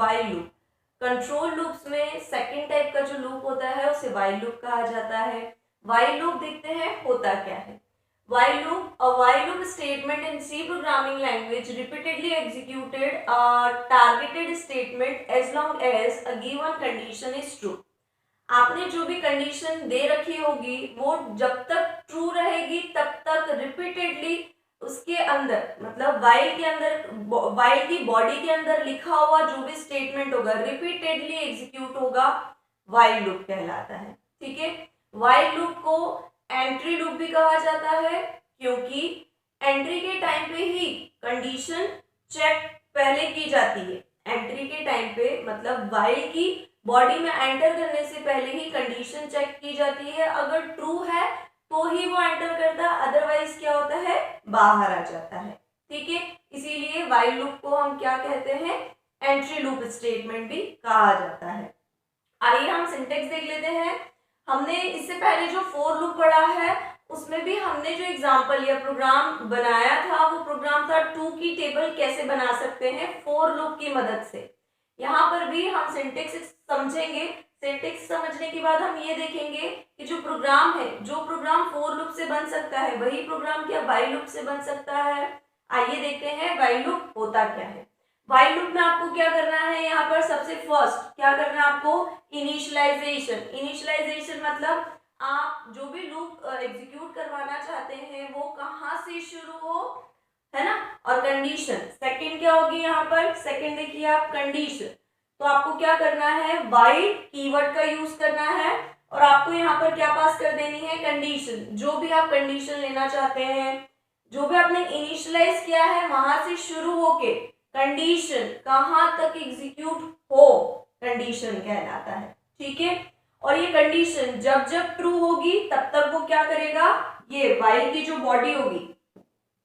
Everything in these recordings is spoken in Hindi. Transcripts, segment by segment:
While loop. कंट्रोल लूप्स में सेकंड टाइप का जो लूप होता है उसे वाइल लूप कहा जाता है। वाइल लूप देखते हैं होता क्या है। while loop, a while loop statement in C programming language repeatedly executed a targeted statement as long as a given condition is true। आपने जो भी कंडीशन दे रखी होगी वो जब तक ट्रू रहेगी तब तक रिपीटेडली उसके अंदर, मतलब वाइल के अंदर, वाइल की बॉडी के अंदर लिखा हुआ जो भी स्टेटमेंट होगा रिपीटेडली एग्जीक्यूट होगा, वाइल लूप कहलाता है। ठीक है, वाइल लूप को एंट्री लूप भी कहा जाता है क्योंकि एंट्री के टाइम पे ही कंडीशन चेक पहले की जाती है। एंट्री के टाइम पे मतलब वाइल की बॉडी में एंटर करने से पहले ही कंडीशन चेक की जाती है। अगर ट्रू है तो ही वो एंटर करता है, अदरवाइज क्या होता है, बाहर आ जाता है। ठीक है, इसीलिए वाइल लूप को हम क्या कहते हैं, एंट्री लूप स्टेटमेंट भी कहा जाता है। आइए हम सिंटेक्स देख लेते हैं। हमने इससे पहले जो फोर लूप पढ़ा है उसमें भी हमने जो एग्जांपल या प्रोग्राम बनाया था वो प्रोग्राम था टू की टेबल कैसे बना सकते हैं फोर लूप की मदद से। यहाँ पर भी हम सिंटेक्स समझेंगे। सिंटेक्स समझने के बाद हम ये देखेंगे कि जो प्रोग्राम है, जो प्रोग्राम फोर लूप से बन सकता है वही प्रोग्राम क्या वाइल लूप से बन सकता है। आइए देखते हैं वाइल लूप होता क्या है। वाइल लूप में आपको क्या करना है, यहाँ पर सबसे फर्स्ट क्या करना है आपको, इनिशियलाइजेशन। इनिशियलाइजेशन मतलब आप जो भी लूप एग्जीक्यूट करवाना चाहते हैं वो कहाँ से शुरू हो, है ना, और कंडीशन सेकंड क्या होगी यहाँ पर, सेकंड देखिए आप कंडीशन। तो आपको क्या करना है, वाइल कीवर्ड का यूज करना है और आपको यहाँ पर क्या पास कर देनी है, कंडीशन। जो भी आप कंडीशन लेना चाहते हैं, जो भी आपने इनिशियलाइज किया है वहां से शुरू होके कंडीशन कहां तक एग्जीक्यूट हो, कंडीशन कहलाता है। ठीक है, और ये कंडीशन जब जब ट्रू होगी तब तक वो क्या करेगा, ये वाइल की जो बॉडी होगी,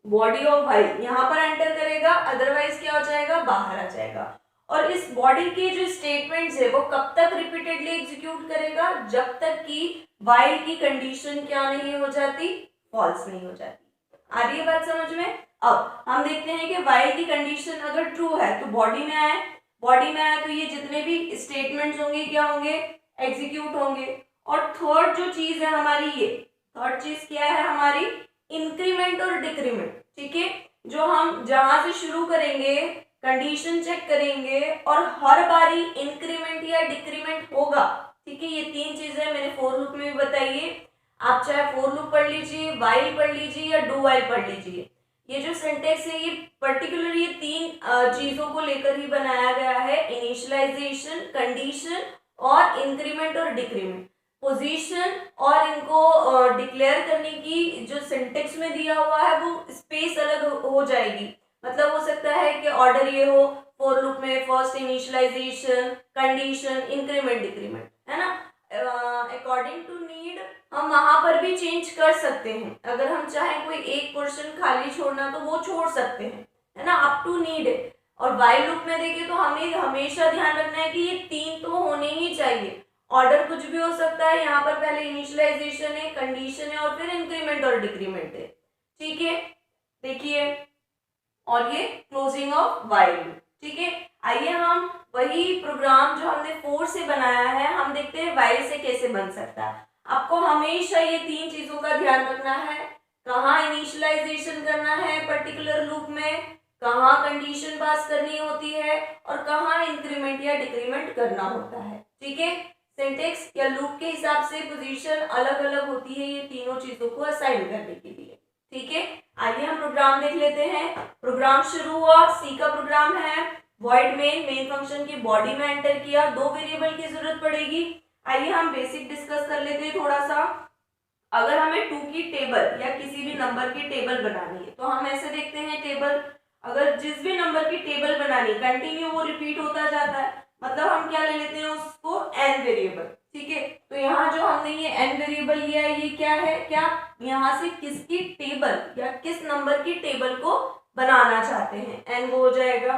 बॉडी ऑफ वाइल यहाँ पर एंटर करेगा, अदरवाइज क्या हो जाएगा, बाहर आ जाएगा। और इस बॉडी के जो स्टेटमेंट्स है वो कब तक रिपीटेडली एग्जीक्यूट करेगा, जब तक कि वाइल की कंडीशन क्या नहीं हो जाती, फॉल्स नहीं हो जाती। आ रही है बात समझ में। अब हम देखते हैं कि वाइल की कंडीशन अगर ट्रू है तो बॉडी में आए, बॉडी में आए तो ये जितने भी स्टेटमेंट्स होंगे क्या होंगे, एग्जीक्यूट होंगे। और थर्ड जो चीज है हमारी, ये थर्ड चीज क्या है हमारी, इंक्रीमेंट और डिक्रीमेंट। ठीक है, जो हम जहां से शुरू करेंगे कंडीशन चेक करेंगे और हर बारी इंक्रीमेंट या डिक्रीमेंट होगा। ठीक है, ये तीन चीजें मैंने फोर लूप में भी बताई है। आप चाहे फोर लूप पढ़ लीजिए, वाइल पढ़ लीजिए या डू वाइल पढ़ लीजिए। ये जो सिंटेक्स है ये पर्टिकुलर ये तीन चीजों को लेकर ही बनाया गया है, इनिशियलाइजेशन, कंडीशन और इंक्रीमेंट और डिक्रीमेंट। पोजीशन और इनको डिक्लेयर करने की जो सिंटेक्स में दिया हुआ है वो स्पेस अलग हो जाएगी। मतलब हो सकता है कि ऑर्डर ये हो फोर लूप में, first initialization, condition, increment, decrement, है ना। अकॉर्डिंग टू नीड हम वहां पर भी चेंज कर सकते हैं। अगर हम चाहें कोई एक पोर्शन खाली छोड़ना तो वो छोड़ सकते हैं, है ना, अप टू नीड है। और वाइल लूप में देखिए तो हमें हमेशा ध्यान रखना है कि ये तीन तो होने ही चाहिए। ऑर्डर कुछ भी हो सकता है, यहाँ पर पहले इनिशियलाइजेशन है, कंडीशन है और फिर इंक्रीमेंट और डिक्रीमेंट है। ठीक है, देखिए, और ये क्लोजिंग ऑफ वाइल लूप। ठीक है, आइए हम वही प्रोग्राम जो हमने फोर से बनाया है हम देखते हैं वाइल से कैसे बन सकता है। आपको हमेशा ये तीन चीजों का ध्यान रखना है, कहाँ इनिशियलाइजेशन करना है पर्टिकुलर लूप में, कहाँ कंडीशन पास करनी होती है और कहाँ इंक्रीमेंट या डिक्रीमेंट करना होता है। ठीक है, सिंटेक्स या लूप के हिसाब से पोजीशन अलग अलग होती है ये तीनों चीजों को असाइन करने के लिए। ठीक है, आइए हम प्रोग्राम देख लेते हैं। प्रोग्राम शुरू हुआ, सी का प्रोग्राम है, वॉइड मेन फंक्शन की बॉडी में एंटर किया, दो वेरिएबल की जरूरत पड़ेगी। आइए हम बेसिक डिस्कस कर लेते हैं थोड़ा सा। अगर हमें टू की टेबल या किसी भी नंबर की टेबल बनानी है तो हम ऐसे देखते हैं टेबल, अगर जिस भी नंबर की टेबल बनानी कंटिन्यू वो रिपीट होता जाता है, मतलब हम क्या ले लेते हैं उसको एन वेरिएबल। ठीक है, तो यहाँ जो हमने ये एन वेरिएबल लिया है ये क्या है, क्या यहाँ से किसकी टेबल या किस नंबर की टेबल को बनाना चाहते हैं, एन वो हो जाएगा।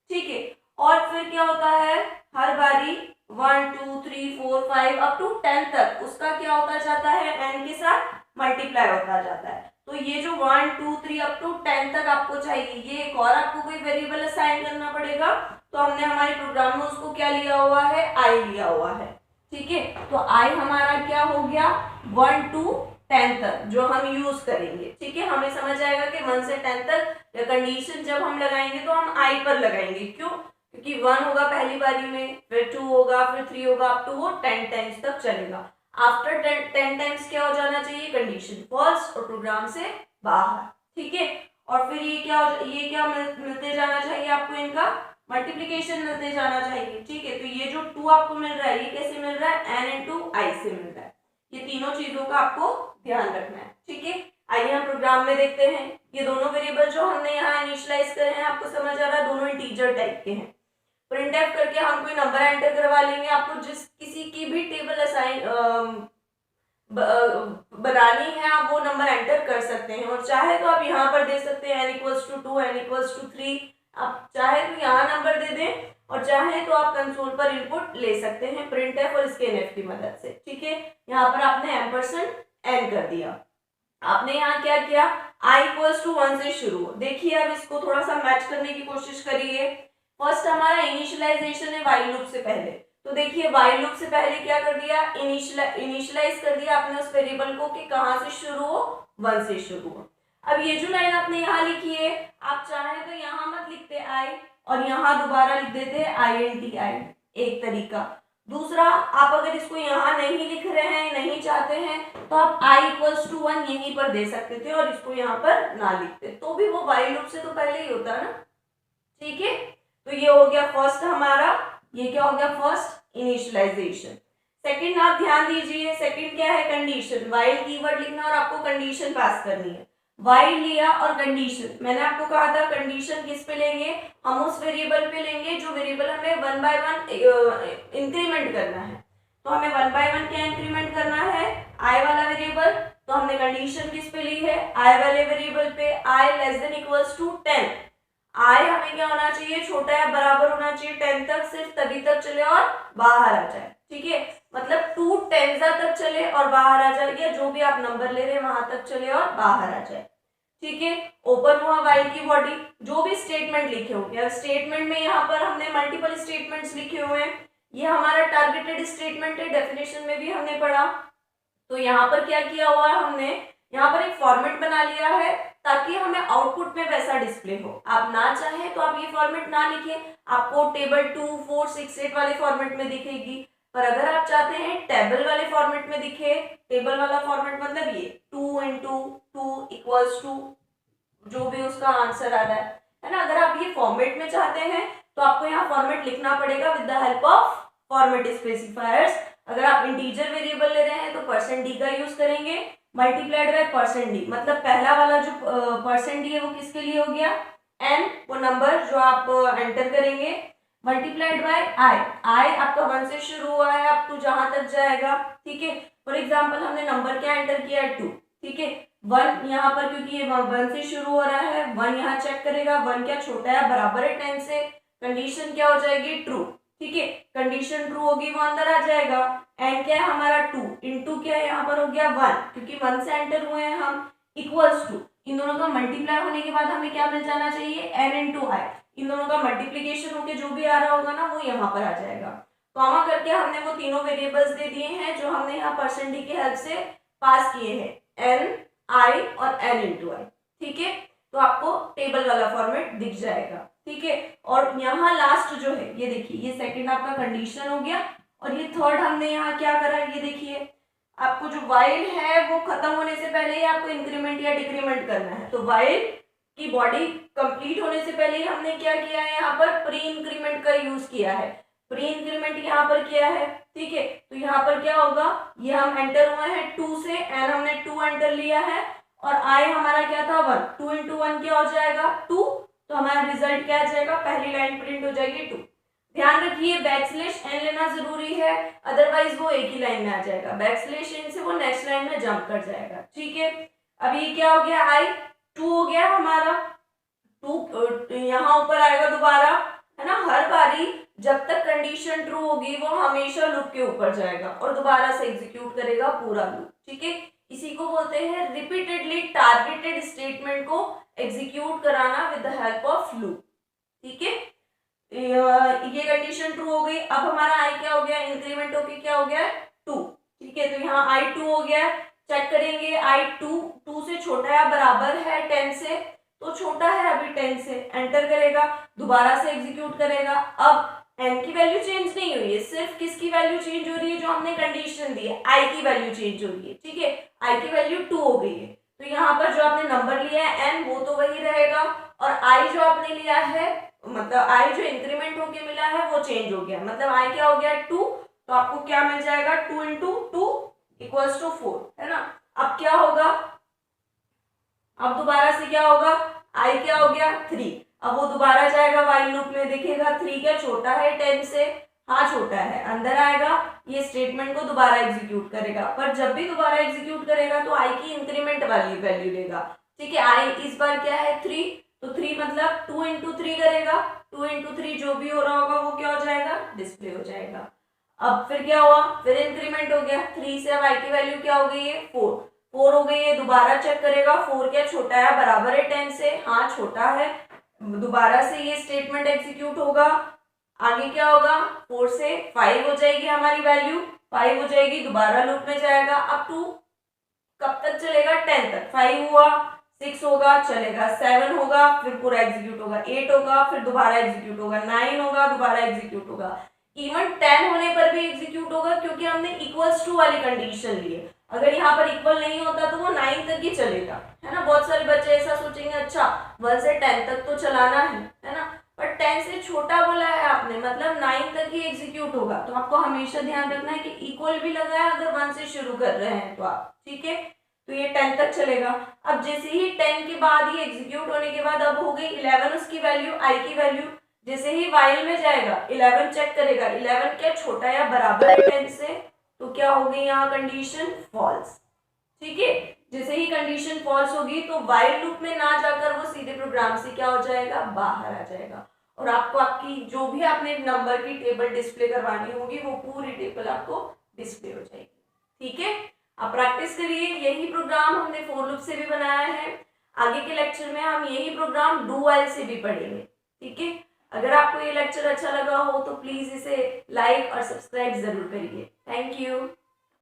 ठीक है, और फिर क्या होता है, हर बारी 1 2 3 4 5 अप टू 10 तक उसका क्या होता जाता है, एन के साथ मल्टीप्लाई होता जाता है। तो ये जो 1 2 3 अप टू 10 तक आपको चाहिए, ये एक और आपको कोई वेरिएबल असाइन करना पड़ेगा। तो हमने हमारे प्रोग्राम में उसको क्या लिया हुआ है, आई लिया हुआ है। ठीक है, तो आई हमारा क्या हो गया 1 to 10 तक जो हम यूज करेंगे। ठीक है, हमें समझ आएगा कि 1 से 10 तक कंडीशन जब हम लगाएंगे तो हम आई पर लगाएंगे। क्यों? क्योंकि 1 होगा पहली बारी में, फिर 2 होगा, फिर 3 होगा, अप टू वो 10 टाइम्स तक चलेगा। आफ्टर 10 टाइम्स क्या हो जाना चाहिए, कंडीशन फॉल्स और प्रोग्राम से बाहर। ठीक है, और फिर ये क्या मिलते जाना चाहिए आपको, इनका मल्टीप्लीकेशन मिलते जाना चाहिए। ठीक है, तो ये जो 2 आपको मिल रहा है, ये कैसे मिल रहा है, n इंटू आई से मिल रहा है। ये तीनों चीजों का आपको ध्यान रखना है। ठीक है, आइए हम प्रोग्राम में देखते हैं। ये दोनों वेरिएबल जो हमने यहाँ इनिशियलाइज करे हैं, आपको समझ आ रहा है, दोनों इंटीजर टाइप के हैं। प्रिंटफ करके हम कोई नंबर एंटर करवा लेंगे। आपको जिस किसी की भी टेबल असाइन बनानी है, आप वो नंबर एंटर कर सकते हैं। और चाहे तो आप यहाँ पर दे सकते हैं n equals to 2, n equals to 3। आप चाहे तो यहाँ नंबर दे दें और चाहे तो आप कंसोल पर इनपुट ले सकते हैं प्रिंटफ और स्कैनफ की मदद से। ठीक है, यहाँ पर आपने %n कर दिया। आपने यहाँ क्या किया, i इक्वल्स टू 1 से शुरू। देखिए अब इसको थोड़ा सा मैच करने की कोशिश करिए। फर्स्ट हमारा इनिशियलाइजेशन है व्हाइल लूप से पहले। तो देखिए व्हाइल लूप से पहले क्या कर दिया, इनिशियलाइज कर दिया आपने उस वेरिएबल को कि कहां से शुरू हो, 1 से शुरू हो। अब ये जो लाइन आपने यहाँ लिखी है, आप चाहे तो यहाँ मत लिखते i और यहाँ दोबारा लिख देते INTI, एक तरीका। दूसरा, आप अगर इसको यहाँ नहीं लिख रहे हैं, नहीं चाहते हैं, तो आप i इक्वल्स टू 1 यहीं पर दे सकते थे और इसको यहाँ पर ना लिखते, तो भी वो व्हाइल लूप से तो पहले ही होता ना। ठीक है, तो ये हो गया फर्स्ट हमारा, ये क्या हो गया, फर्स्ट इनिशियलाइजेशन। सेकंड आप ध्यान दीजिए, सेकंड क्या है, कंडीशन। व्हाइल कीवर्ड लिखना और आपको कंडीशन पास करनी है। व्हाइल लिया और कंडीशन, मैंने आपको कहा था कंडीशन किस पे लेंगे, हम उस वेरिएबल पे लेंगे जो वेरिएबल हमें 1 by 1 इंक्रीमेंट करना है। तो हमें 1 by 1 क्या इंक्रीमेंट करना है, आई वाला वेरिएबल। तो हमने कंडीशन किस पे ली है, आई वाले वेरिएबल पे। आई लेस देन इक्वल्स टू 10, आई हमें क्या होना चाहिए, छोटा या बराबर होना चाहिए 10 तक, सिर्फ तभी तक चले और बाहर आ जाए। ठीक है, मतलब 2 टेंजा तक चले और बाहर आ जाए, या जो भी आप नंबर ले रहे हैं वहां तक चले और बाहर आ जाए। ठीक है, ओपन हुआ व्हाइल की बॉडी, जो भी स्टेटमेंट लिखे होंगे। अब स्टेटमेंट में यहाँ पर हमने मल्टीपल स्टेटमेंट्स लिखे हुए हैं। ये हमारा टारगेटेड स्टेटमेंट है, डेफिनेशन में भी हमने पढ़ा। तो यहाँ पर क्या किया हुआ है, हमने यहाँ पर एक फॉर्मेट बना लिया है ताकि हमें आउटपुट में वैसा डिस्प्ले हो। आप ना चाहें तो आप ये फॉर्मेट ना लिखें, आपको टेबल 2 4 6 8 वाले फॉर्मेट में दिखेगी। पर अगर आप चाहते हैं टेबल वाले फॉर्मेट में दिखे, टेबल वाला फॉर्मेट मतलब ये 2 into 2 इक्वल्स टू जो भी उसका आंसर आ रहा है ना। अगर आप ये फॉर्मेट में चाहते हैं तो आपको यहाँ फॉर्मेट लिखना पड़ेगा with the help of format specifiers. अगर आप इंटीजर वेरिएबल ले रहे हैं तो %d का यूज करेंगे, मल्टीप्लाइड बाय %d। मतलब पहला वाला जो %d है वो किसके लिए हो गया, n, वो नंबर जो आप एंटर करेंगे, मल्टीप्लाइड बाय i आपका 1 से शुरू हुआ है, अब टू जहां तक जाएगा। ठीक है, फॉर एग्जांपल हमने नंबर क्या एंटर किया है, 2। ठीक है, 1 यहाँ पर क्योंकि ये 1 से शुरू हो रहा है, 1 यहाँ चेक करेगा, 1 क्या छोटा है बराबर है 10 से, कंडीशन क्या हो जाएगी, ट्रू। ठीक है, कंडीशन ट्रू होगी, वो अंदर आ जाएगा। एंड क्या है हमारा 2 इंटू क्या है यहाँ पर हो गया 1, क्योंकि 1 से एंटर हुए हैं हम, इक्वल्स टू इन दोनों का मल्टीप्लाई होने के बाद हमें क्या मिल जाना चाहिए, n इंटू आई। इन दोनों का मल्टीप्लीकेशन होके जो भी आ रहा होगा ना वो यहाँ पर आ जाएगा। कॉमा करके हमने वो तीनों वेरिएबल्स दे दिए हैं जो हमने यहाँ %d की हेल्प से पास किए हैं, n, i और n इंटू आई। ठीक है, तो आपको टेबल वाला फॉर्मेट दिख जाएगा। ठीक है, और यहाँ लास्ट जो है ये देखिए, ये सेकंड आपका कंडीशन हो गया और ये थर्ड हमने यहाँ क्या करा, ये देखिए आपको जो व्हाइल है वो खत्म होने से पहले ही आपको इंक्रीमेंट या डिक्रीमेंट करना है। तो व्हाइल की बॉडी कंप्लीट होने से पहले ही हमने क्या किया है, यहाँ पर प्री इंक्रीमेंट का यूज किया है, प्री इंक्रीमेंट यहाँ पर किया है। ठीक है, तो यहाँ पर क्या होगा, ये हम एंटर हुए हैं 2 से, एन हमने 2 एंटर लिया है और आई हमारा क्या था 1, 2 इंटू 1 क्या हो जाएगा 2, तो हमारा रिजल्ट क्या आ जाएगा, पहली लाइन प्रिंट हो जाएगी 2। ध्यान रखिए बैकस्लैश एन लेना जरूरी है, अदरवाइज वो एक ही लाइन में आ जाएगा, बैकस्लैश एन से वो नेक्स्ट लाइन में जंप कर जाएगा। ठीक है, अब ये क्या हो गया, आई 2 हो गया हमारा, 2 यहाँ ऊपर आएगा दोबारा, है ना। हर बारी जब तक कंडीशन ट्रू होगी वो हमेशा लूप के ऊपर जाएगा और दोबारा से एग्जीक्यूट करेगा पूरा लूप। ठीक है, इसी को बोलते हैं रिपीटेडली टारगेटेड स्टेटमेंट को एग्जीक्यूट कराना with the help of loop. ठीक है, ये कंडीशन ट्रू हो गई। अब हमारा आई क्या हो गया, इंक्रीमेंट होके क्या हो गया 2। ठीक है, तो यहाँ आई 2 हो गया। चेक करेंगे आई 2 से छोटा या बराबर है 10 से, तो छोटा है अभी 10 से, एंटर करेगा, दोबारा से एग्जीक्यूट करेगा। अब n की वैल्यू चेंज नहीं हुई है, सिर्फ किसकी वैल्यू चेंज हो रही है, जो हमने कंडीशन दी है i की वैल्यू चेंज हो रही है। ठीक है, i की वैल्यू 2 हो गई है, तो यहाँ पर जो आपने नंबर लिया है n वो तो वही रहेगा, और i जो आपने लिया है, मतलब i जो इंक्रीमेंट होके मिला है वो चेंज हो गया, मतलब i क्या हो गया 2, तो आपको क्या मिल जाएगा 2 इंटू 2 इक्वल्स टू 4, है ना। अब क्या होगा, अब दोबारा से क्या होगा, i क्या हो गया 3। अब वो दोबारा जाएगा वाइल लूप में, देखेगा 3 क्या छोटा है 10 से, हाँ छोटा है, अंदर आएगा, ये स्टेटमेंट को दोबारा एग्जीक्यूट करेगा। पर जब भी दोबारा एग्जीक्यूट करेगा तो i की इंक्रीमेंट वाली वैल्यू लेगा। ठीक है, i इस बार क्या है 3, तो 3 मतलब 2 इंटू 3 करेगा, 2 इंटू 3 जो भी हो रहा होगा वो क्या हो जाएगा, डिस्प्ले हो जाएगा। अब फिर क्या हुआ, फिर इंक्रीमेंट हो गया, 3 से अब i की वैल्यू क्या हो गई है 4 हो गई है, दोबारा चेक करेगा 4 क्या छोटा है बराबर है 10 से, हाँ छोटा है, दोबारा से ये स्टेटमेंट एग्जीक्यूट होगा। आगे क्या होगा, 4 से 5 हो जाएगी हमारी वैल्यू, 5 हो जाएगी, दोबारा लूप में जाएगा। अब 2 कब तक चलेगा 10 तक, 5 हुआ, 6 होगा चलेगा, 7 होगा फिर पूरा एग्जीक्यूट होगा, 8 होगा फिर दोबारा एग्जीक्यूट होगा, 9 होगा दोबारा एग्जीक्यूट होगा, इवन 10 होने पर भी एग्जीक्यूट होगा, क्योंकि हमने इक्वल्स टू वाली कंडीशन ली है। अगर यहाँ पर इक्वल नहीं होता तो वो 9 तक ही चलेगा, है ना। बहुत सारे बच्चे ऐसा सोचेंगे अच्छा 1 से 10 तक तो चलाना है ना, पर 10 से छोटा बोला है आपने, मतलब 9 तक ही एग्जीक्यूट होगा। तो आपको हमेशा ध्यान रखना है कि इक्वल भी लगा है अगर 1 से शुरू कर रहे हैं तो आप, ठीक है, तो ये 10 तक चलेगा। अब जैसे ही 10 के बाद ही एग्जीक्यूट होने के बाद अब हो गई 11 उसकी वैल्यू, आई की वैल्यू, जैसे ही वाइल में जाएगा 11 चेक करेगा, 11 क्या छोटा या बराबर है 10 से, तो क्या हो गई यहाँ कंडीशन फॉल्स। ठीक है, जैसे ही कंडीशन फॉल्स होगी तो वाइल लूप में ना जाकर वो सीधे प्रोग्राम से क्या हो जाएगा, बाहर आ जाएगा, और आपको आपकी जो भी आपने नंबर की टेबल डिस्प्ले करवानी होगी वो पूरी टेबल आपको डिस्प्ले हो जाएगी। ठीक है, आप प्रैक्टिस करिए, यही प्रोग्राम हमने फॉर लूप से भी बनाया है, आगे के लेक्चर में हम यही प्रोग्राम डू वाइल से भी पढ़ेंगे। ठीक है, अगर आपको ये लेक्चर अच्छा लगा हो तो प्लीज इसे लाइक और सब्सक्राइब जरूर करिए। Thank you.